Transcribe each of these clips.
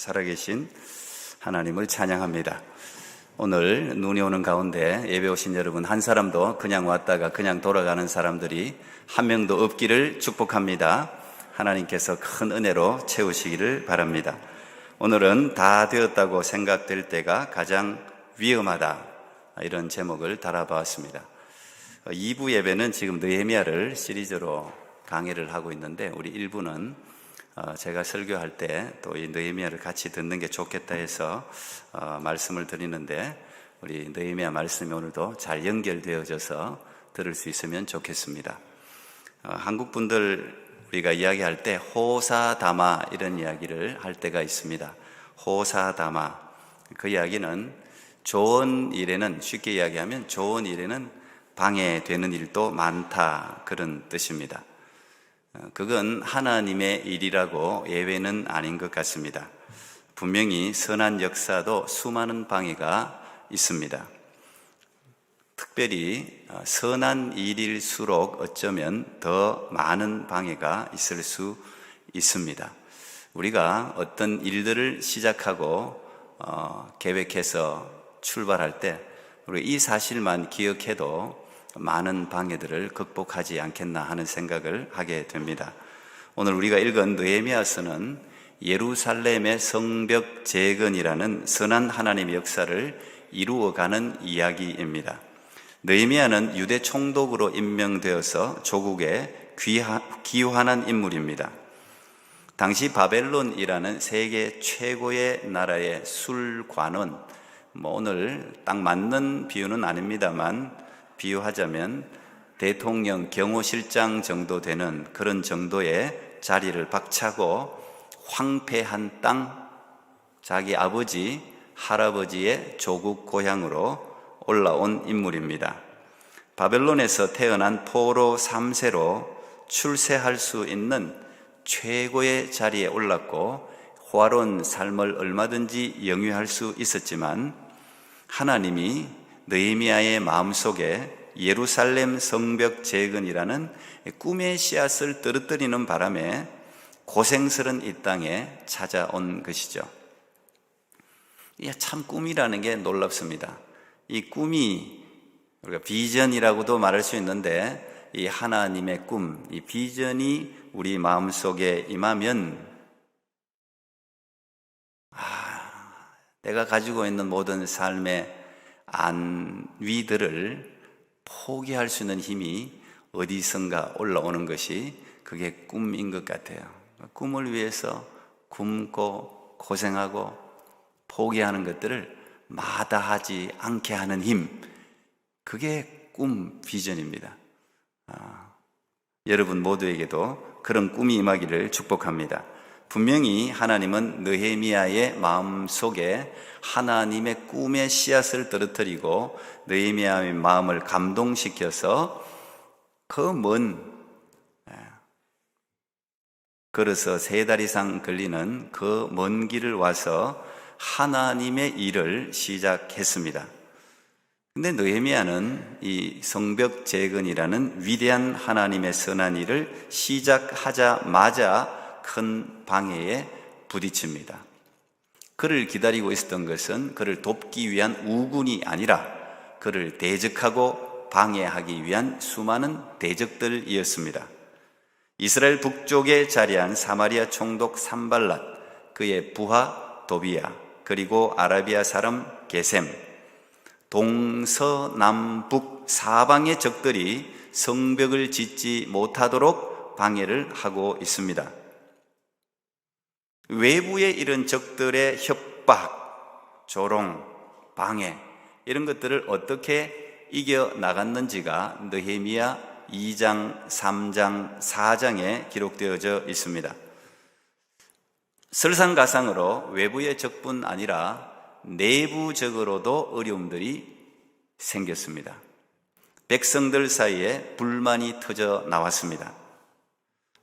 살아계신 하나님을 찬양합니다. 오늘 눈이 오는 가운데 예배 오신 여러분 한 사람도 그냥 왔다가 그냥 돌아가는 사람들이 한 명도 없기를 축복합니다. 하나님께서 큰 은혜로 채우시기를 바랍니다. 오늘은 다 되었다고 생각될 때가 가장 위험하다, 이런 제목을 달아보았습니다. 2부 예배는 지금 느헤미야를 시리즈로 강의를 하고 있는데, 우리 1부는 제가 설교할 때 또 이 느헤미야를 같이 듣는 게 좋겠다 해서 말씀을 드리는데, 우리 느헤미야 말씀이 오늘도 잘 연결되어져서 들을 수 있으면 좋겠습니다. 한국 분들 우리가 이야기할 때 호사다마 이런 이야기를 할 때가 있습니다. 호사다마, 그 이야기는 좋은 일에는, 쉽게 이야기하면 좋은 일에는 방해되는 일도 많다, 그런 뜻입니다. 그건 하나님의 일이라고 예외는 아닌 것 같습니다. 분명히 선한 역사도 수많은 방해가 있습니다. 특별히 선한 일일수록 어쩌면 더 많은 방해가 있을 수 있습니다. 우리가 어떤 일들을 시작하고 계획해서 출발할 때 우리 이 사실만 기억해도 많은 방해들을 극복하지 않겠나 하는 생각을 하게 됩니다. 오늘 우리가 읽은 느헤미야서는 예루살렘의 성벽 재건이라는 선한 하나님의 역사를 이루어가는 이야기입니다. 느헤미야는 유대 총독으로 임명되어서 조국에 귀환한 인물입니다. 당시 바벨론이라는 세계 최고의 나라의 술관원, 오늘 딱 맞는 비유는 아닙니다만 비유하자면 대통령 경호실장 정도 되는 그런 정도의 자리를 박차고 황폐한 땅, 자기 아버지, 할아버지의 조국 고향으로 올라온 인물입니다. 바벨론에서 태어난 포로 3세로 출세할 수 있는 최고의 자리에 올랐고 호화로운 삶을 얼마든지 영위할 수 있었지만, 하나님이 느헤미야의 마음속에 예루살렘 성벽 재건이라는 꿈의 씨앗을 떨어뜨리는 바람에 고생스런 이 땅에 찾아온 것이죠. 참 꿈이라는 게 놀랍습니다. 이 꿈이 우리가 비전이라고도 말할 수 있는데, 이 하나님의 꿈, 이 비전이 우리 마음속에 임하면 내가 가지고 있는 모든 삶의 안위들을 포기할 수 있는 힘이 어디선가 올라오는 것이, 그게 꿈인 것 같아요. 꿈을 위해서 굶고 고생하고 포기하는 것들을 마다하지 않게 하는 힘, 그게 꿈 비전입니다. 여러분 모두에게도 그런 꿈이 임하기를 축복합니다. 분명히 하나님은 느헤미야의 마음속에 하나님의 꿈의 씨앗을 떨어뜨리고 느헤미야의 마음을 감동시켜서 그 걸어서 3달 이상 걸리는 그 먼 길을 와서 하나님의 일을 시작했습니다. 근데 느헤미야는 이 성벽 재건이라는 위대한 하나님의 선한 일을 시작하자마자 큰 방해에 부딪힙니다. 그를 기다리고 있었던 것은 그를 돕기 위한 우군이 아니라 그를 대적하고 방해하기 위한 수많은 대적들이었습니다. 이스라엘 북쪽에 자리한 사마리아 총독 산발랏, 그의 부하 도비야, 그리고 아라비아 사람 게셈, 동서남북 사방의 적들이 성벽을 짓지 못하도록 방해를 하고 있습니다. 외부의 이런 적들의 협박, 조롱, 방해, 이런 것들을 어떻게 이겨나갔는지가 느헤미야 2장, 3장, 4장에 기록되어져 있습니다. 설상가상으로 외부의 적뿐 아니라 내부적으로도 어려움들이 생겼습니다. 백성들 사이에 불만이 터져 나왔습니다.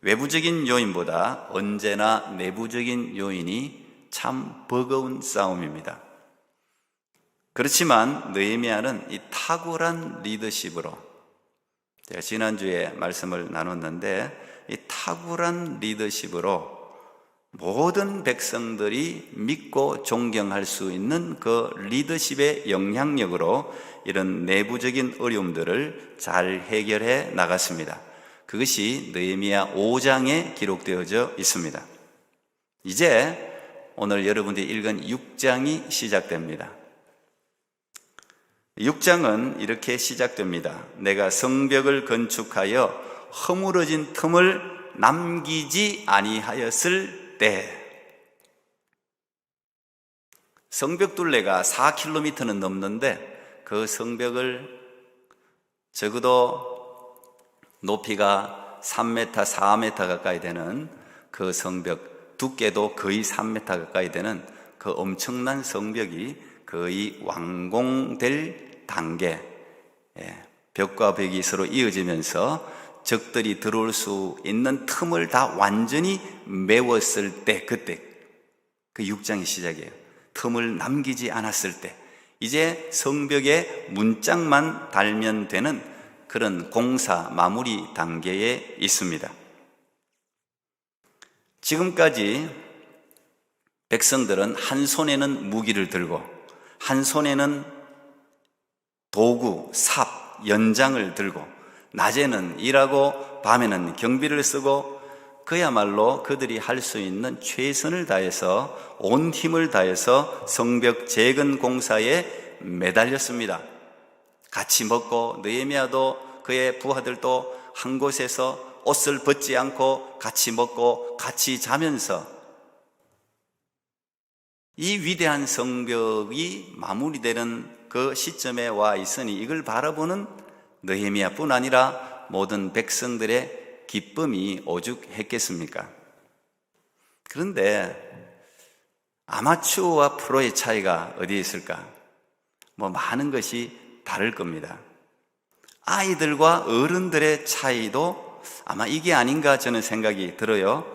외부적인 요인보다 언제나 내부적인 요인이 참 버거운 싸움입니다. 그렇지만 느헤미야는 이 탁월한 리더십으로, 제가 지난주에 말씀을 나눴는데, 이 탁월한 리더십으로 모든 백성들이 믿고 존경할 수 있는 그 리더십의 영향력으로 이런 내부적인 어려움들을 잘 해결해 나갔습니다. 그것이 느헤미야 5장에 기록되어져 있습니다. 이제 오늘 여러분들이 읽은 6장이 시작됩니다. 6장은 이렇게 시작됩니다. 내가 성벽을 건축하여 허물어진 틈을 남기지 아니하였을 때. 성벽 둘레가 4km는 넘는데 그 성벽을 적어도 높이가 3m, 4m 가까이 되는 그 성벽, 두께도 거의 3m 가까이 되는 그 엄청난 성벽이 거의 완공될 단계, 벽과 벽이 서로 이어지면서 적들이 들어올 수 있는 틈을 다 완전히 메웠을 때, 그때 그 6장이 시작이에요. 틈을 남기지 않았을 때, 이제 성벽에 문짝만 달면 되는 그런 공사 마무리 단계에 있습니다. 지금까지 백성들은 한 손에는 무기를 들고 한 손에는 도구, 삽, 연장을 들고 낮에는 일하고 밤에는 경비를 쓰고 그야말로 그들이 할 수 있는 최선을 다해서 온 힘을 다해서 성벽 재건 공사에 매달렸습니다. 같이 먹고 느헤미야도 그의 부하들도 한 곳에서 옷을 벗지 않고 같이 먹고 같이 자면서 이 위대한 성벽이 마무리되는 그 시점에 와 있으니 이걸 바라보는 느헤미야뿐 아니라 모든 백성들의 기쁨이 오죽했겠습니까? 그런데 아마추어와 프로의 차이가 어디에 있을까? 많은 것이 다를 겁니다. 아이들과 어른들의 차이도 아마 이게 아닌가 저는 생각이 들어요.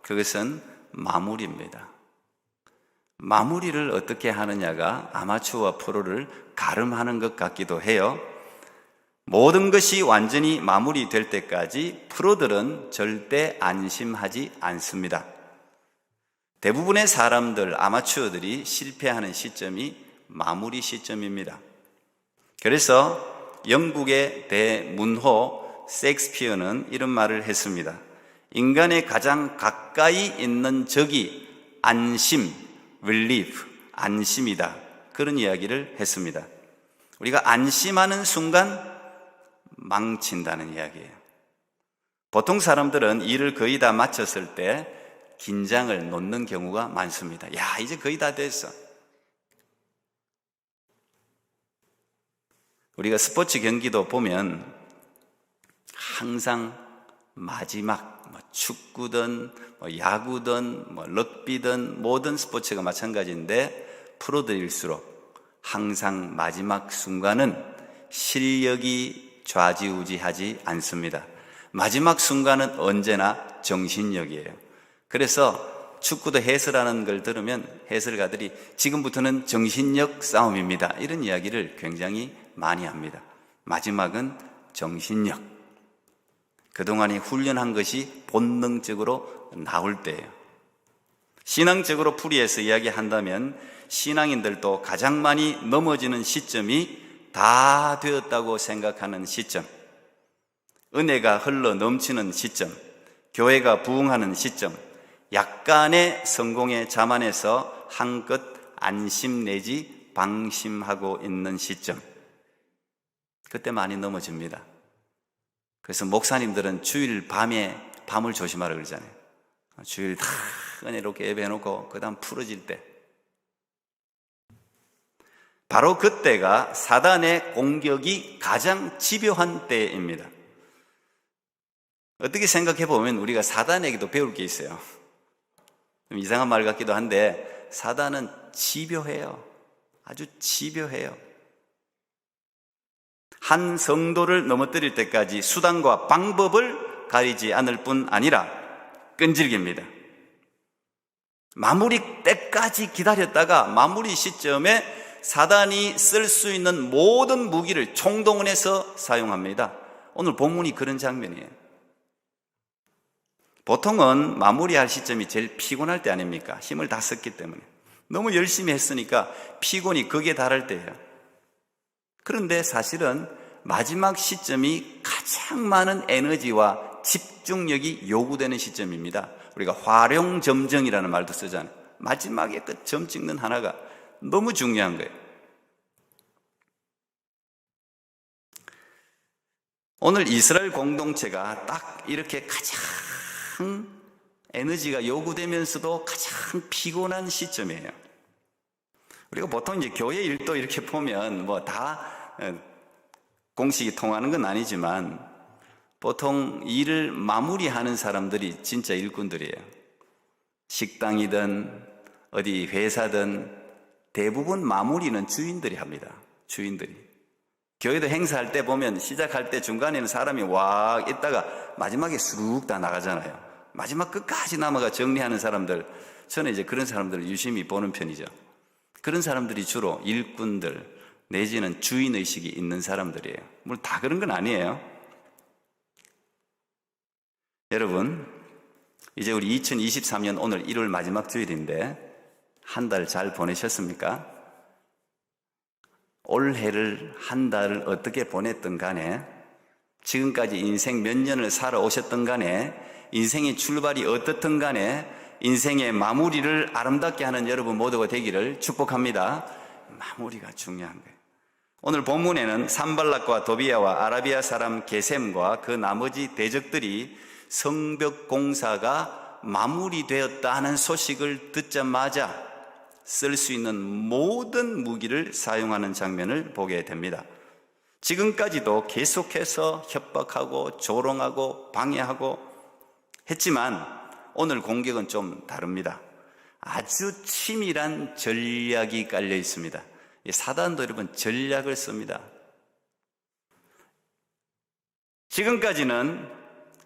그것은 마무리입니다. 마무리를 어떻게 하느냐가 아마추어와 프로를 가름하는 것 같기도 해요. 모든 것이 완전히 마무리될 때까지 프로들은 절대 안심하지 않습니다. 대부분의 사람들, 아마추어들이 실패하는 시점이 마무리 시점입니다. 그래서 영국의 대문호 셰익스피어는 이런 말을 했습니다. 인간의 가장 가까이 있는 적이 안심, relief, 안심이다. 그런 이야기를 했습니다. 우리가 안심하는 순간 망친다는 이야기예요. 보통 사람들은 일을 거의 다 마쳤을 때 긴장을 놓는 경우가 많습니다. 야, 이제 거의 다 됐어. 우리가 스포츠 경기도 보면 항상 마지막 축구든 야구든 럭비든 모든 스포츠가 마찬가지인데 프로들일수록 항상 마지막 순간은 실력이 좌지우지하지 않습니다. 마지막 순간은 언제나 정신력이에요. 그래서 축구도 해설하는 걸 들으면 해설가들이 지금부터는 정신력 싸움입니다, 이런 이야기를 굉장히 많이 합니다. 마지막은 정신력. 그동안에 훈련한 것이 본능적으로 나올 때예요. 신앙적으로 풀이해서 이야기한다면 신앙인들도 가장 많이 넘어지는 시점이 다 되었다고 생각하는 시점, 은혜가 흘러 넘치는 시점, 교회가 부흥하는 시점, 약간의 성공에 자만해서 한껏 안심 내지 방심하고 있는 시점, 그때 많이 넘어집니다. 그래서 목사님들은 주일 밤을 조심하라 그러잖아요. 주일 다 은혜롭게 예배해놓고 그 다음 풀어질 때, 바로 그때가 사단의 공격이 가장 집요한 때입니다. 어떻게 생각해 보면 우리가 사단에게도 배울 게 있어요. 좀 이상한 말 같기도 한데 사단은 집요해요. 아주 집요해요. 한 성도를 넘어뜨릴 때까지 수단과 방법을 가리지 않을 뿐 아니라 끈질깁니다. 마무리 때까지 기다렸다가 마무리 시점에 사단이 쓸 수 있는 모든 무기를 총동원해서 사용합니다. 오늘 본문이 그런 장면이에요. 보통은 마무리할 시점이 제일 피곤할 때 아닙니까? 힘을 다 썼기 때문에. 너무 열심히 했으니까 피곤이 극에 달할 때예요. 그런데 사실은 마지막 시점이 가장 많은 에너지와 집중력이 요구되는 시점입니다. 우리가 화룡점정이라는 말도 쓰잖아요. 마지막에 그 점 찍는 하나가 너무 중요한 거예요. 오늘 이스라엘 공동체가 딱 이렇게 가장 에너지가 요구되면서도 가장 피곤한 시점이에요. 우리가 보통 이제 교회 일도 이렇게 보면 뭐 다 공식이 통하는 건 아니지만 보통 일을 마무리하는 사람들이 진짜 일꾼들이에요. 식당이든 어디 회사든 대부분 마무리는 주인들이 합니다. 주인들이. 교회도 행사할 때 보면 시작할 때 중간에는 사람이 와 있다가 마지막에 쑥 다 나가잖아요. 마지막 끝까지 남아가 정리하는 사람들, 저는 이제 그런 사람들을 유심히 보는 편이죠. 그런 사람들이 주로 일꾼들 내지는 주인의식이 있는 사람들이에요. 물론 다 그런 건 아니에요. 여러분, 이제 우리 2023년 오늘 1월 마지막 주일인데 한 달 잘 보내셨습니까? 올해를 한 달을 어떻게 보냈든 간에 지금까지 인생 몇 년을 살아오셨든 간에 인생의 출발이 어떻든 간에 인생의 마무리를 아름답게 하는 여러분 모두가 되기를 축복합니다. 마무리가 중요한 거예요. 오늘 본문에는 산발락과 도비아와 아라비아 사람 게셈과 그 나머지 대적들이 성벽 공사가 마무리되었다는 소식을 듣자마자 쓸 수 있는 모든 무기를 사용하는 장면을 보게 됩니다. 지금까지도 계속해서 협박하고 조롱하고 방해하고 했지만 오늘 공격은 좀 다릅니다. 아주 치밀한 전략이 깔려 있습니다. 사단도 여러분 전략을 씁니다. 지금까지는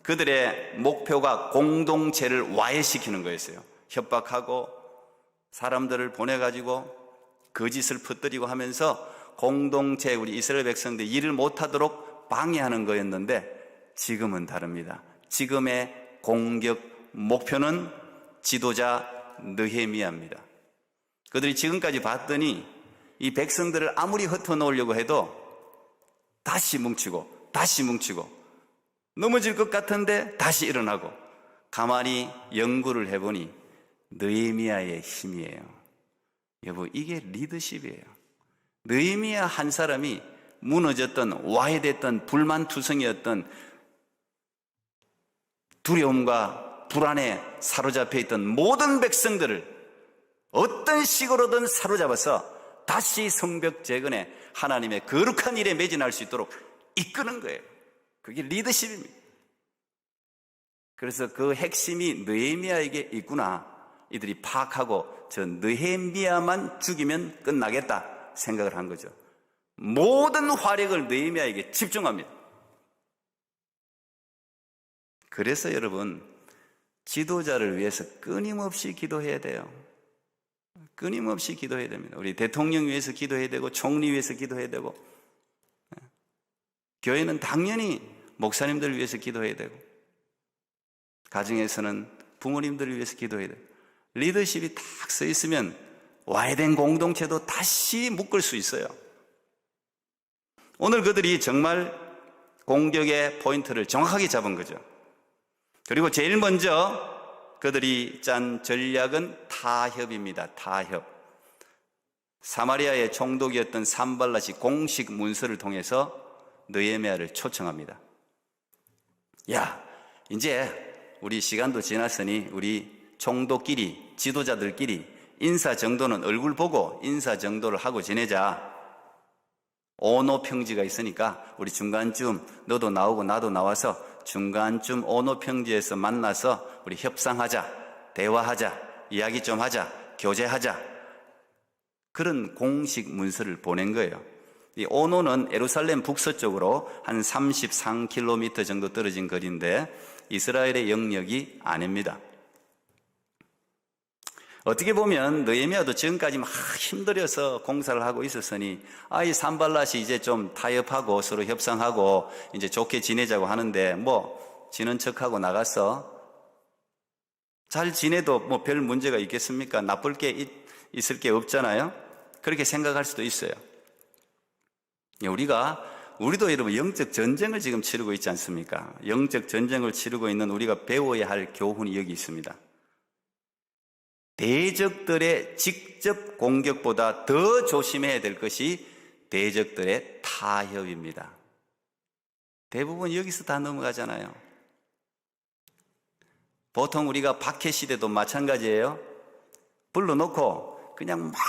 그들의 목표가 공동체를 와해시키는 거였어요. 협박하고 사람들을 보내가지고 거짓을 퍼뜨리고 하면서 공동체 우리 이스라엘 백성들이 일을 못하도록 방해하는 거였는데 지금은 다릅니다. 지금의 공격 목표는 지도자 느헤미야입니다. 그들이 지금까지 봤더니 이 백성들을 아무리 흩어놓으려고 해도 다시 뭉치고 넘어질 것 같은데 다시 일어나고 가만히 연구를 해보니 느헤미야의 힘이에요. 여보, 이게 리더십이에요. 느헤미야 한 사람이 무너졌던 와해됐던 불만투성이었던 두려움과 불안에 사로잡혀 있던 모든 백성들을 어떤 식으로든 사로잡아서 다시 성벽 재건에 하나님의 거룩한 일에 매진할 수 있도록 이끄는 거예요. 그게 리더십입니다. 그래서 그 핵심이 느헤미야에게 있구나. 이들이 파악하고 저 느헤미야만 죽이면 끝나겠다 생각을 한 거죠. 모든 화력을 느헤미야에게 집중합니다. 그래서 여러분, 지도자를 위해서 끊임없이 기도해야 돼요. 끊임없이 기도해야 됩니다. 우리 대통령 위해서 기도해야 되고 총리 위해서 기도해야 되고 교회는 당연히 목사님들을 위해서 기도해야 되고 가정에서는 부모님들을 위해서 기도해야 되고 리더십이 딱 서 있으면 와해된 공동체도 다시 묶을 수 있어요. 오늘 그들이 정말 공격의 포인트를 정확하게 잡은 거죠. 그리고 제일 먼저 그들이 짠 전략은 타협입니다. 타협. 사마리아의 총독이었던 산발랏이 공식 문서를 통해서 느헤미야를 초청합니다. 야, 이제 우리 시간도 지났으니 우리 총독끼리, 지도자들끼리 인사 정도는 얼굴 보고 인사 정도를 하고 지내자. 오노 평지가 있으니까 우리 중간쯤 너도 나오고 나도 나와서 중간쯤 오노 평지에서 만나서 우리 협상하자, 대화하자, 이야기 좀 하자, 교제하자. 그런 공식 문서를 보낸 거예요. 이 오노는 예루살렘 북서쪽으로 한 33km 정도 떨어진 거리인데 이스라엘의 영역이 아닙니다. 어떻게 보면 느헤미야도 지금까지 막 힘들어서 공사를 하고 있었으니 이 산발랏이 이제 좀 타협하고 서로 협상하고 이제 좋게 지내자고 하는데 뭐 지는 척하고 나가서 잘 지내도 뭐 별 문제가 있겠습니까? 나쁠 게 있을 게 없잖아요. 그렇게 생각할 수도 있어요. 우리도 여러분 영적 전쟁을 지금 치르고 있지 않습니까? 영적 전쟁을 치르고 있는 우리가 배워야 할 교훈이 여기 있습니다. 대적들의 직접 공격보다 더 조심해야 될 것이 대적들의 타협입니다. 대부분 여기서 다 넘어가잖아요. 보통 우리가 박해 시대도 마찬가지예요. 불러놓고 그냥 막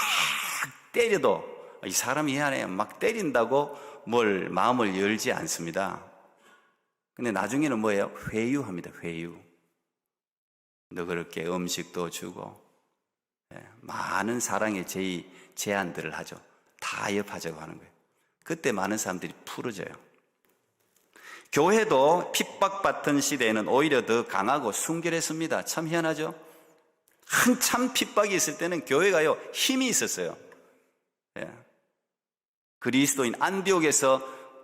때려도 이 사람이 희한해요. 막 때린다고 뭘 마음을 열지 않습니다. 근데 나중에는 뭐예요? 회유합니다. 회유. 너그럽게 음식도 주고 많은 사랑의 제안들을 하죠. 타협하자고 하는 거예요. 그때 많은 사람들이 풀어져요. 교회도 핍박받던 시대에는 오히려 더 강하고 순결했습니다. 참 희한하죠? 한참 핍박이 있을 때는 교회가요 힘이 있었어요. 그리스도인 안디옥에서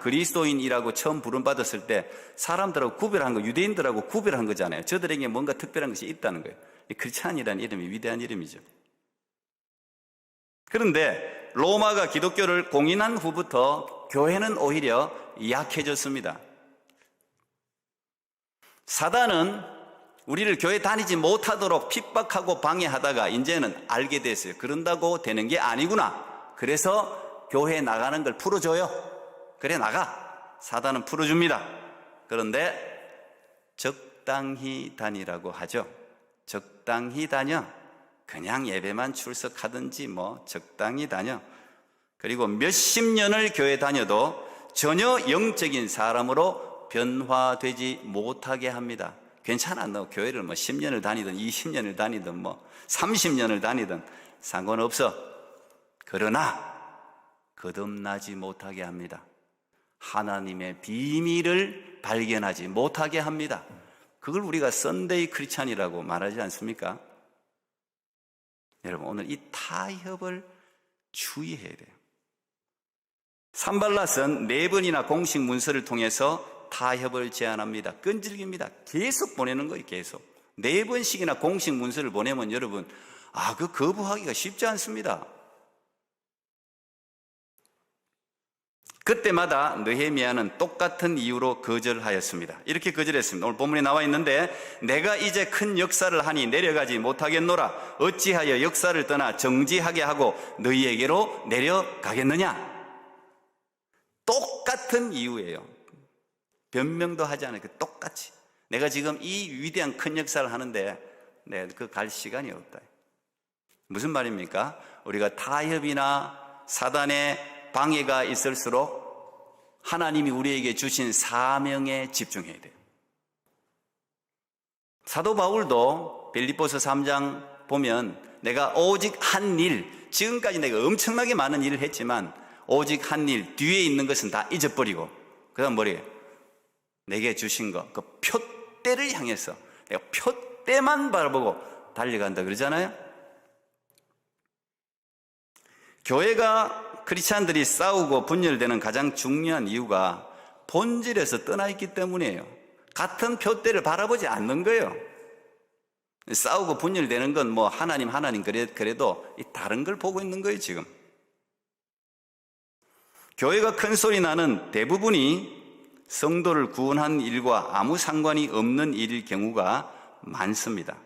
그리스도인이라고 처음 부름받았을 때 사람들하고 구별한 거, 유대인들하고 구별한 거잖아요. 저들에게 뭔가 특별한 것이 있다는 거예요. 크리스찬이라는 이름이 위대한 이름이죠. 그런데 로마가 기독교를 공인한 후부터 교회는 오히려 약해졌습니다. 사단은 우리를 교회 다니지 못하도록 핍박하고 방해하다가 이제는 알게 됐어요. 그런다고 되는 게 아니구나. 그래서 교회에 나가는 걸 풀어줘요. 그래 나가. 사단은 풀어줍니다. 그런데 적당히 다니라고 하죠. 적당히 다녀. 그냥 예배만 출석하든지 뭐 적당히 다녀. 그리고 몇십 년을 교회 다녀도 전혀 영적인 사람으로 변화되지 못하게 합니다. 괜찮아. 너 교회를 뭐 10년을 다니든 20년을 다니든 뭐 30년을 다니든 상관없어. 그러나 거듭나지 못하게 합니다. 하나님의 비밀을 발견하지 못하게 합니다. 그걸 우리가 썬데이 크리스찬이라고 말하지 않습니까? 여러분 오늘 이 타협을 주의해야 돼요. 산발랏은 4번이나 공식 문서를 통해서 타협을 제안합니다. 끈질깁니다. 계속 보내는 거예요. 계속 4번씩이나 공식 문서를 보내면 여러분 그 거부하기가 쉽지 않습니다. 그때마다 느헤미야는 똑같은 이유로 거절하였습니다. 이렇게 거절했습니다. 오늘 본문에 나와 있는데 내가 이제 큰 역사를 하니 내려가지 못하겠노라. 어찌하여 역사를 떠나 정지하게 하고 너희에게로 내려가겠느냐. 똑같은 이유예요. 변명도 하지 않아요. 똑같이. 내가 지금 이 위대한 큰 역사를 하는데 그 갈 시간이 없다. 무슨 말입니까? 우리가 타협이나 사단의 방해가 있을수록 하나님이 우리에게 주신 사명에 집중해야 돼요. 사도 바울도 빌립보서 3장 보면 내가 오직 한 일, 지금까지 내가 엄청나게 많은 일을 했지만 오직 한 일, 뒤에 있는 것은 다 잊어버리고 그 다음 뭐래요? 내게 주신 거, 그 표대를 향해서 내가 표대만 바라보고 달려간다 그러잖아요. 교회가 크리스찬들이 싸우고 분열되는 가장 중요한 이유가 본질에서 떠나 있기 때문이에요. 같은 표대를 바라보지 않는 거예요. 싸우고 분열되는 건 뭐 하나님 그래도 다른 걸 보고 있는 거예요 지금. 교회가 큰 소리 나는 대부분이 성도를 구원한 일과 아무 상관이 없는 일일 경우가 많습니다.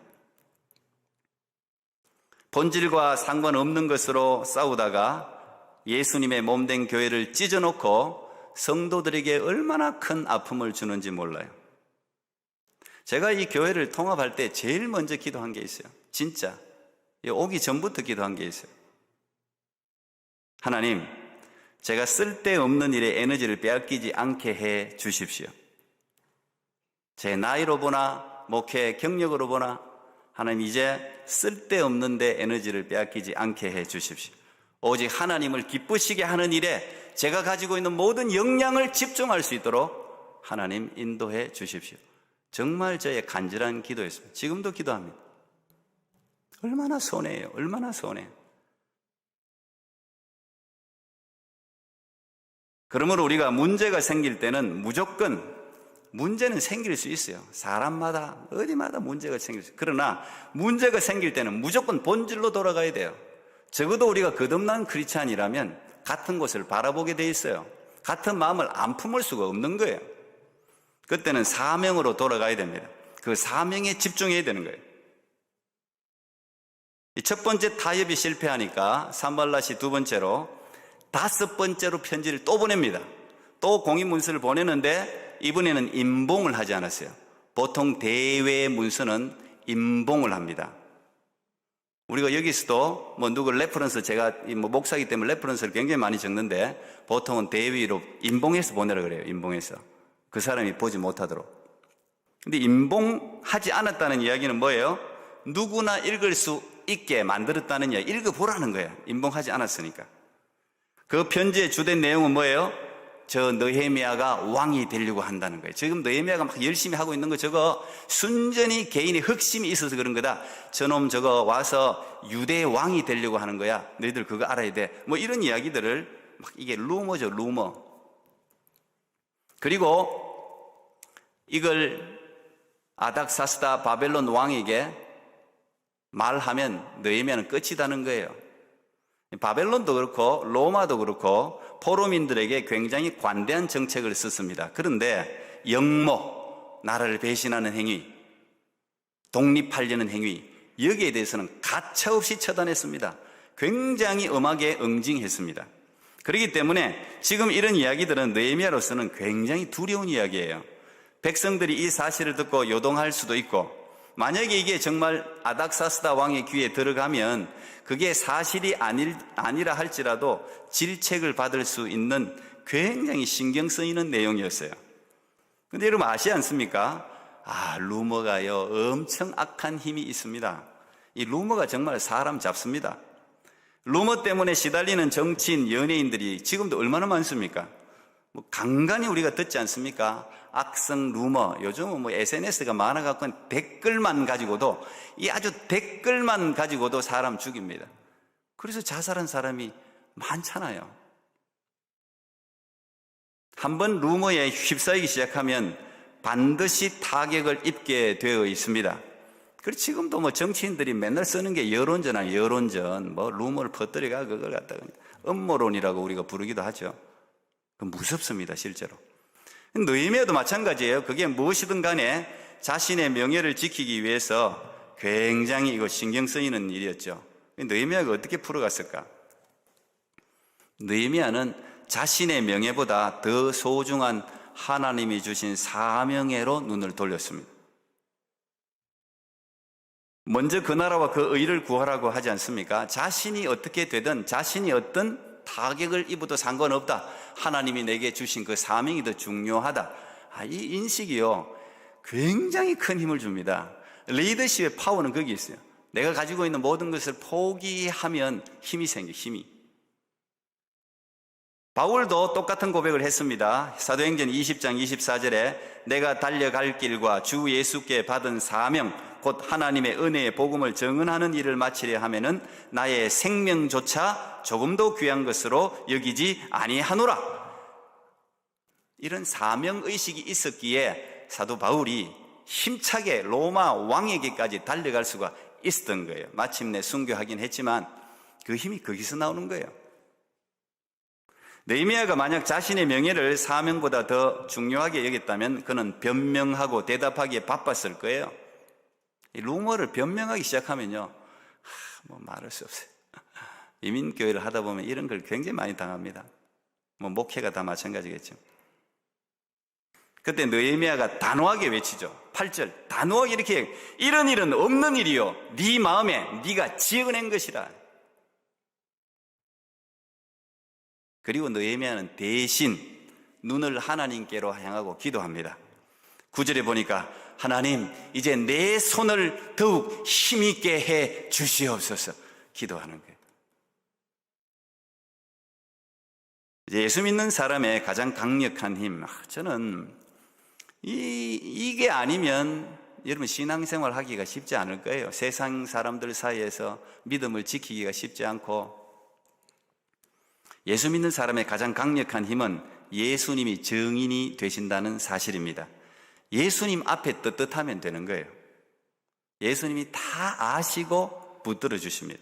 본질과 상관없는 것으로 싸우다가 예수님의 몸된 교회를 찢어놓고 성도들에게 얼마나 큰 아픔을 주는지 몰라요. 제가 이 교회를 통합할 때 제일 먼저 기도한 게 있어요. 진짜 오기 전부터 기도한 게 있어요. 하나님, 제가 쓸데없는 일에 에너지를 빼앗기지 않게 해 주십시오. 제 나이로 보나 목회 경력으로 보나 하나님 이제 쓸데없는 데 에너지를 빼앗기지 않게 해 주십시오. 오직 하나님을 기쁘시게 하는 일에 제가 가지고 있는 모든 역량을 집중할 수 있도록 하나님 인도해 주십시오. 정말 저의 간절한 기도였습니다. 지금도 기도합니다. 얼마나 손해예요. 얼마나 손해요. 그러므로 우리가 문제가 생길 때는 무조건 문제는 생길 수 있어요. 사람마다 어디마다 문제가 생길 수 있어요. 그러나 문제가 생길 때는 무조건 본질로 돌아가야 돼요. 적어도 우리가 거듭난 크리스찬이라면 같은 곳을 바라보게 돼 있어요. 같은 마음을 안 품을 수가 없는 거예요. 그때는 사명으로 돌아가야 됩니다. 그 사명에 집중해야 되는 거예요. 첫 번째 타협이 실패하니까 산발랏이 두 번째로, 다섯 번째로 편지를 또 보냅니다. 또 공인문서를 보내는데 이번에는 임봉을 하지 않았어요. 보통 대외 문서는 임봉을 합니다. 우리가 여기서도 누구 레퍼런스, 제가 목사이기 때문에 레퍼런스를 굉장히 많이 적는데 보통은 대위로 임봉해서 보내라 그래요. 임봉해서. 그 사람이 보지 못하도록. 근데 임봉하지 않았다는 이야기는 뭐예요? 누구나 읽을 수 있게 만들었다는 이야기. 읽어보라는 거예요. 임봉하지 않았으니까. 그 편지의 주된 내용은 뭐예요? 저 느헤미야가 왕이 되려고 한다는 거예요. 지금 느헤미야가 막 열심히 하고 있는 거 저거 순전히 개인의 흑심이 있어서 그런 거다. 저놈 저거 와서 유대 왕이 되려고 하는 거야. 너희들 그거 알아야 돼. 이런 이야기들을 막, 이게 루머죠, 루머. 그리고 이걸 아닥사스다 바벨론 왕에게 말하면 느헤미야는 끝이다는 거예요. 바벨론도 그렇고 로마도 그렇고 포로민들에게 굉장히 관대한 정책을 썼습니다. 그런데 영모, 나라를 배신하는 행위, 독립하려는 행위, 여기에 대해서는 가차없이 처단했습니다. 굉장히 엄하게 응징했습니다. 그렇기 때문에 지금 이런 이야기들은 느헤미야로서는 굉장히 두려운 이야기예요. 백성들이 이 사실을 듣고 요동할 수도 있고, 만약에 이게 정말 아닥사스다 왕의 귀에 들어가면 그게 사실이 아니라 할지라도 질책을 받을 수 있는 굉장히 신경 쓰이는 내용이었어요. 근데 여러분 아시지 않습니까? 루머가요, 엄청 악한 힘이 있습니다. 이 루머가 정말 사람 잡습니다. 루머 때문에 시달리는 정치인, 연예인들이 지금도 얼마나 많습니까? 간간히 우리가 듣지 않습니까? 악성 루머. 요즘은 SNS가 많아갖고 댓글만 가지고도, 이 아주 댓글만 가지고도 사람 죽입니다. 그래서 자살한 사람이 많잖아요. 한번 루머에 휩싸이기 시작하면 반드시 타격을 입게 되어 있습니다. 그리고 지금도 정치인들이 맨날 쓰는 게 여론전이에요. 여론전. 루머를 퍼뜨려가 그걸 갖다가 음모론이라고 우리가 부르기도 하죠. 무섭습니다, 실제로. 느헤미야도 마찬가지예요. 그게 무엇이든 간에 자신의 명예를 지키기 위해서 굉장히 이거 신경 쓰이는 일이었죠. 느헤미야가 어떻게 풀어갔을까? 느헤미야는 자신의 명예보다 더 소중한 하나님이 주신 사명애로 눈을 돌렸습니다. 먼저 그 나라와 그 의를 구하라고 하지 않습니까? 자신이 어떻게 되든, 자신이 어떤 타격을 입어도 상관없다. 하나님이 내게 주신 그 사명이 더 중요하다. 이 인식이요, 굉장히 큰 힘을 줍니다. 리더십의 파워는 거기 있어요. 내가 가지고 있는 모든 것을 포기하면 힘이 생겨, 힘이. 바울도 똑같은 고백을 했습니다. 사도행전 20장 24절에 내가 달려갈 길과 주 예수께 받은 사명, 곧 하나님의 은혜의 복음을 증언하는 일을 마치려 하면은 나의 생명조차 조금도 귀한 것으로 여기지 아니하노라. 이런 사명의식이 있었기에 사도 바울이 힘차게 로마 왕에게까지 달려갈 수가 있었던 거예요. 마침내 순교하긴 했지만 그 힘이 거기서 나오는 거예요. 느헤미야가 만약 자신의 명예를 사명보다 더 중요하게 여겼다면 그는 변명하고 대답하기에 바빴을 거예요. 이 루머를 변명하기 시작하면요, 말할 수 없어요. 이민교회를 하다 보면 이런 걸 굉장히 많이 당합니다. 목회가 다 마찬가지겠죠. 그때 느헤미야가 단호하게 외치죠. 8절 단호하게 이렇게, 이런 일은 없는 일이요 네 마음에 네가 지어낸 것이라. 그리고 느헤미야는 대신 눈을 하나님께로 향하고 기도합니다. 9절에 보니까 하나님, 이제 내 손을 더욱 힘있게 해 주시옵소서 기도하는 거예요. 예수 믿는 사람의 가장 강력한 힘, 저는 이게 아니면 여러분 신앙생활 하기가 쉽지 않을 거예요. 세상 사람들 사이에서 믿음을 지키기가 쉽지 않고, 예수 믿는 사람의 가장 강력한 힘은 예수님이 증인이 되신다는 사실입니다. 예수님 앞에 떳떳하면 되는 거예요. 예수님이 다 아시고 붙들어 주십니다.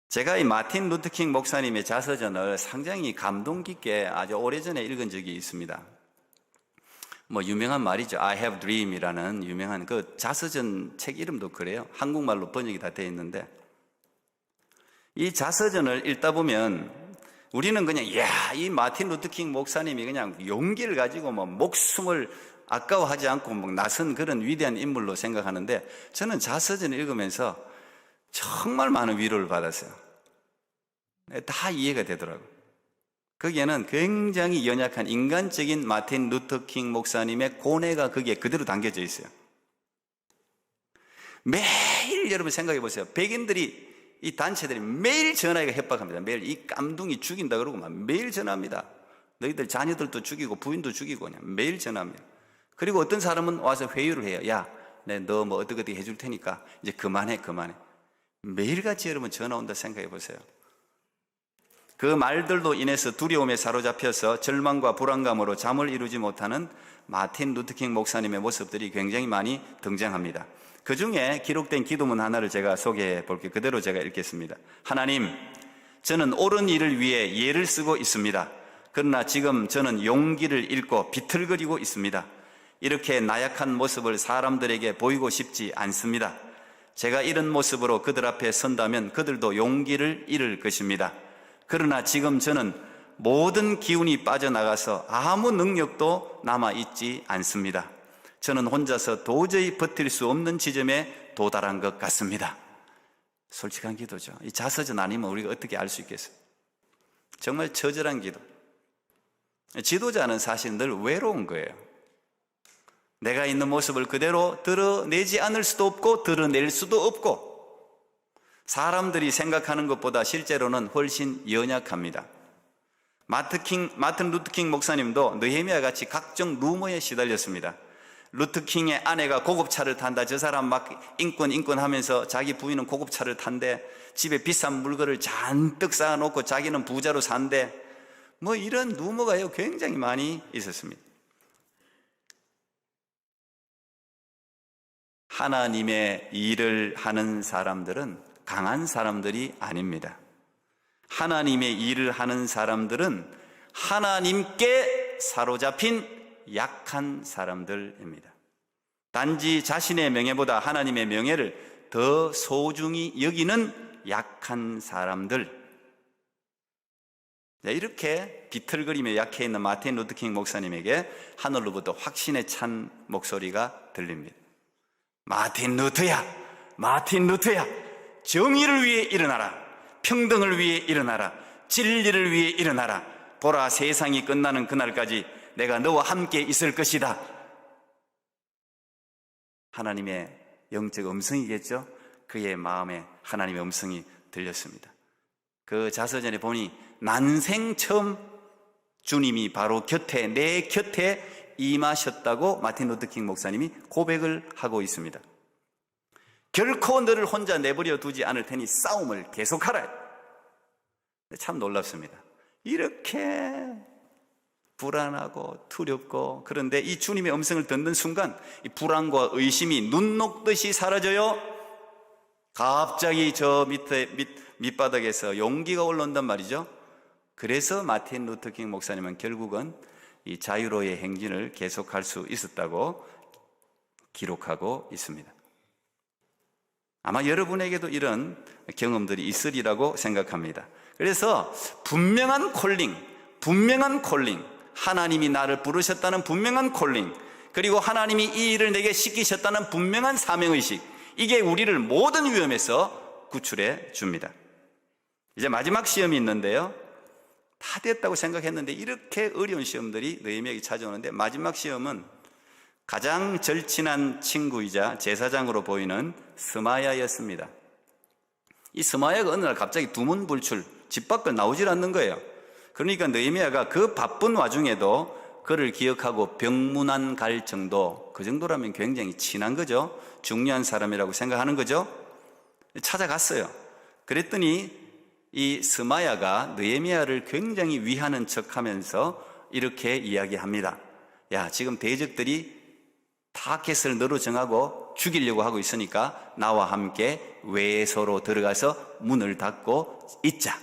제가 이 마틴 루터킹 목사님의 자서전을 상당히 감동 깊게 아주 오래전에 읽은 적이 있습니다. 유명한 말이죠. I have dream이라는 유명한 그 자서전 책 이름도 그래요. 한국말로 번역이 다 되어 있는데, 이 자서전을 읽다 보면 우리는 그냥 이 마틴 루터킹 목사님이 그냥 용기를 가지고 목숨을 아까워하지 않고 나선 그런 위대한 인물로 생각하는데, 저는 자서전을 읽으면서 정말 많은 위로를 받았어요. 다 이해가 되더라고요. 거기에는 굉장히 연약한 인간적인 마틴 루터킹 목사님의 고뇌가 거기에 그대로 담겨져 있어요. 매일 여러분 생각해 보세요. 백인들이, 이 단체들이 매일 전화가 협박합니다. 매일 이 깜둥이 죽인다 그러고 매일 전화합니다. 너희들 자녀들도 죽이고 부인도 죽이고 그냥 매일 전화합니다. 그리고 어떤 사람은 와서 회유를 해요. 야, 너 어떻게 해줄 테니까 이제 그만해. 매일같이 여러분 전화 온다 생각해 보세요. 그 말들로 인해서 두려움에 사로잡혀서 절망과 불안감으로 잠을 이루지 못하는 마틴 루터킹 목사님의 모습들이 굉장히 많이 등장합니다. 그 중에 기록된 기도문 하나를 제가 소개해 볼게요. 그대로 제가 읽겠습니다. 하나님, 저는 옳은 일을 위해 예를 쓰고 있습니다. 그러나 지금 저는 용기를 잃고 비틀거리고 있습니다. 이렇게 나약한 모습을 사람들에게 보이고 싶지 않습니다. 제가 이런 모습으로 그들 앞에 선다면 그들도 용기를 잃을 것입니다. 그러나 지금 저는 모든 기운이 빠져나가서 아무 능력도 남아있지 않습니다. 저는 혼자서 도저히 버틸 수 없는 지점에 도달한 것 같습니다. 솔직한 기도죠. 이 자서전 아니면 우리가 어떻게 알 수 있겠어요? 정말 처절한 기도. 지도자는 사실 늘 외로운 거예요. 내가 있는 모습을 그대로 드러내지 않을 수도 없고 드러낼 수도 없고, 사람들이 생각하는 것보다 실제로는 훨씬 연약합니다. 마틴 루터킹 목사님도 느헤미야 같이 각종 루머에 시달렸습니다. 루터킹의 아내가 고급차를 탄다. 저 사람 인권 하면서 자기 부인은 고급차를 탄대. 집에 비싼 물건을 잔뜩 쌓아놓고 자기는 부자로 산대. 이런 루머가 굉장히 많이 있었습니다. 하나님의 일을 하는 사람들은 강한 사람들이 아닙니다. 하나님의 일을 하는 사람들은 하나님께 사로잡힌 약한 사람들입니다. 단지 자신의 명예보다 하나님의 명예를 더 소중히 여기는 약한 사람들. 이렇게 비틀거리며 약해 있는 마틴 루터킹 목사님에게 하늘로부터 확신에 찬 목소리가 들립니다. 마틴 루터야, 정의를 위해 일어나라. 평등을 위해 일어나라. 진리를 위해 일어나라. 보라, 세상이 끝나는 그날까지 내가 너와 함께 있을 것이다. 하나님의 영적 음성이겠죠? 그의 마음에 하나님의 음성이 들렸습니다. 그 자서전에 보니 난생 처음 주님이 바로 내 곁에 임하셨다고 마틴 루터킹 목사님이 고백을 하고 있습니다. 결코 너를 혼자 내버려 두지 않을 테니 싸움을 계속하라. 참 놀랍습니다. 이렇게 불안하고 두렵고, 그런데 이 주님의 음성을 듣는 순간 이 불안과 의심이 눈 녹듯이 사라져요. 갑자기 저 밑바닥에서 용기가 올라온단 말이죠. 그래서 마틴 루터킹 목사님은 결국은 이 자유로의 행진을 계속할 수 있었다고 기록하고 있습니다. 아마 여러분에게도 이런 경험들이 있으리라고 생각합니다. 그래서 분명한 콜링, 하나님이 나를 부르셨다는 분명한 콜링, 그리고 하나님이 이 일을 내게 시키셨다는 분명한 사명의식, 이게 우리를 모든 위험에서 구출해 줍니다. 이제 마지막 시험이 있는데요, 다 됐다고 생각했는데 이렇게 어려운 시험들이 느헤미야에게 찾아오는데, 마지막 시험은 가장 절친한 친구이자 제사장으로 보이는 스마야였습니다. 이 스마야가 어느 날 갑자기 두문불출, 집 밖을 나오질 않는 거예요. 그러니까 느헤미야가 그 바쁜 와중에도 그를 기억하고 병문안 갈 정도, 그 정도라면 굉장히 친한 거죠. 중요한 사람이라고 생각하는 거죠. 찾아갔어요. 그랬더니 이 스마야가 느헤미야를 굉장히 위하는 척하면서 이렇게 이야기합니다. 야, 지금 대적들이 타켓을 너로 정하고 죽이려고 하고 있으니까 나와 함께 외소로 들어가서 문을 닫고 있자.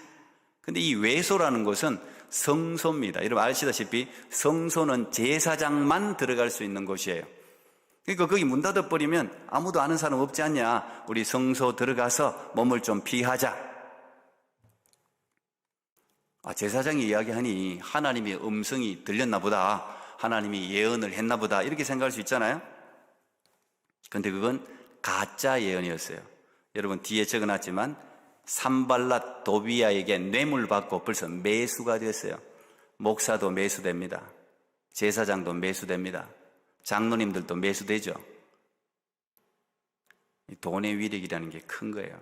근데 이 외소라는 곳은 성소입니다. 여러분 아시다시피 성소는 제사장만 들어갈 수 있는 곳이에요. 그러니까 거기 문 닫아버리면 아무도 아는 사람 없지 않냐. 우리 성소 들어가서 몸을 좀 피하자. 제사장이 이야기하니 하나님의 음성이 들렸나 보다. 하나님이 예언을 했나 보다. 이렇게 생각할 수 있잖아요. 그런데 그건 가짜 예언이었어요. 여러분 뒤에 적어놨지만 산발랏 도비아에게 뇌물 받고 벌써 매수가 되었어요. 목사도 매수됩니다. 제사장도 매수됩니다. 장로님들도 매수되죠. 돈의 위력이라는 게 큰 거예요.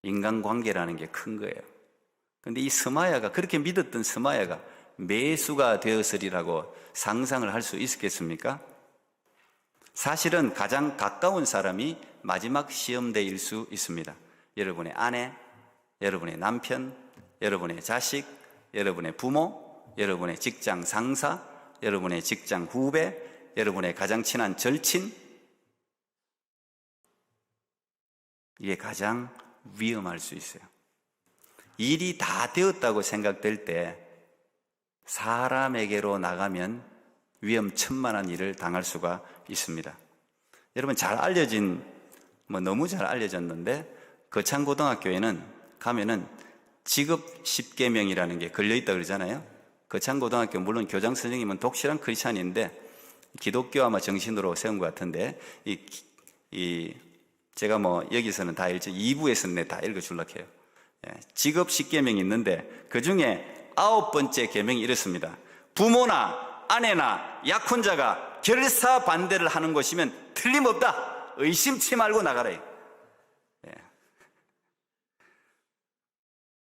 인간관계라는 게 큰 거예요. 그런데 이 스마야가, 그렇게 믿었던 스마야가 매수가 되었으리라고 상상을 할 수 있었겠습니까? 사실은 가장 가까운 사람이 마지막 시험대일 수 있습니다. 여러분의 아내, 여러분의 남편, 여러분의 자식, 여러분의 부모, 여러분의 직장 상사, 여러분의 직장 후배, 여러분의 가장 친한 절친. 이게 가장 위험할 수 있어요. 일이 다 되었다고 생각될 때 사람에게로 나가면 위험천만한 일을 당할 수가 있습니다. 여러분 잘 알려진, 너무 잘 알려졌는데 거창고등학교에는 가면은 직업 10계명이라는 게 걸려있다 그러잖아요. 거창고등학교 물론 교장 선생님은 독실한 크리스찬인데 기독교 아마 정신으로 세운 것 같은데 제가 여기서는 다 읽지 2부에서는 다 읽어주려고 해요. 직업 10계명이 있는데 그 중에 9번째 계명이 이렇습니다. 부모나 아내나 약혼자가 결사 반대를 하는 것이면 틀림없다. 의심치 말고 나가라.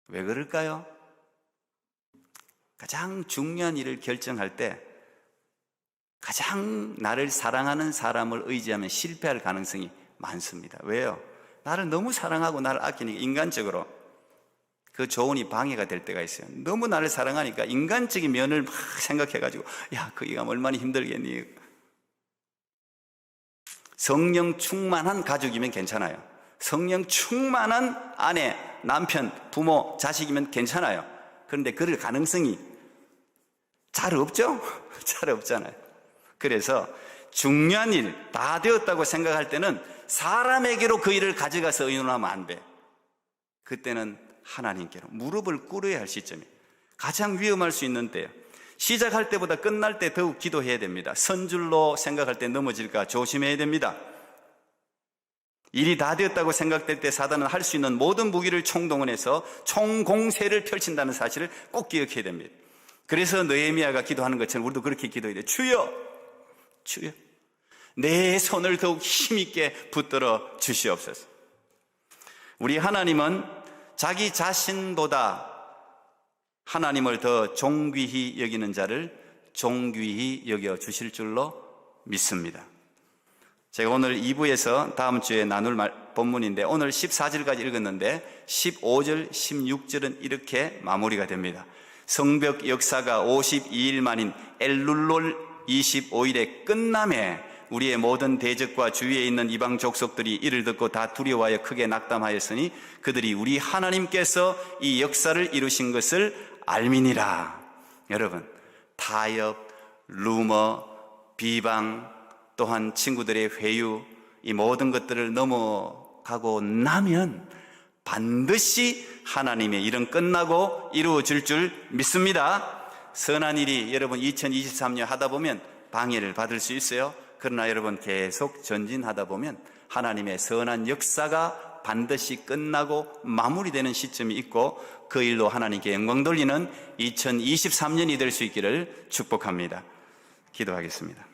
왜 그럴까요? 가장 중요한 일을 결정할 때 가장 나를 사랑하는 사람을 의지하면 실패할 가능성이 많습니다. 왜요? 나를 너무 사랑하고 나를 아끼니까 인간적으로 그 조언이 방해가 될 때가 있어요. 너무 나를 사랑하니까 인간적인 면을 막 생각해가지고 야, 거기 가면 얼마나 힘들겠니? 성령 충만한 가족이면 괜찮아요. 성령 충만한 아내, 남편, 부모, 자식이면 괜찮아요. 그런데 그럴 가능성이 잘 없죠? 잘 없잖아요. 그래서 중요한 일 다 되었다고 생각할 때는 사람에게로 그 일을 가져가서 의논하면 안 돼. 그때는 하나님께로 무릎을 꿇어야 할 시점이에요. 가장 위험할 수 있는 때예요. 시작할 때보다 끝날 때 더욱 기도해야 됩니다. 선줄로 생각할 때 넘어질까 조심해야 됩니다. 일이 다 되었다고 생각될 때 사단은 할 수 있는 모든 무기를 총동원해서 총공세를 펼친다는 사실을 꼭 기억해야 됩니다. 그래서 느헤미야가 기도하는 것처럼 우리도 그렇게 기도해야 돼요. 주여, 주여, 내 손을 더욱 힘있게 붙들어 주시옵소서. 우리 하나님은 자기 자신보다 하나님을 더 존귀히 여기는 자를 존귀히 여겨 주실 줄로 믿습니다. 제가 오늘 2부에서 다음 주에 나눌 본문인데 오늘 14절까지 읽었는데 15절, 16절은 이렇게 마무리가 됩니다. 성벽 역사가 52일 만인 엘룰롤 25일에 끝남에 우리의 모든 대적과 주위에 있는 이방 족속들이 이를 듣고 다 두려워하여 크게 낙담하였으니 그들이 우리 하나님께서 이 역사를 이루신 것을 알미니라. 여러분, 타협, 루머, 비방, 또한 친구들의 회유, 이 모든 것들을 넘어가고 나면 반드시 하나님의 일은 끝나고 이루어질 줄 믿습니다. 선한 일이 여러분 2023년 하다 보면 방해를 받을 수 있어요. 그러나 여러분 계속 전진하다 보면 하나님의 선한 역사가 반드시 끝나고 마무리되는 시점이 있고 그 일로 하나님께 영광 돌리는 2023년이 될 수 있기를 축복합니다. 기도하겠습니다.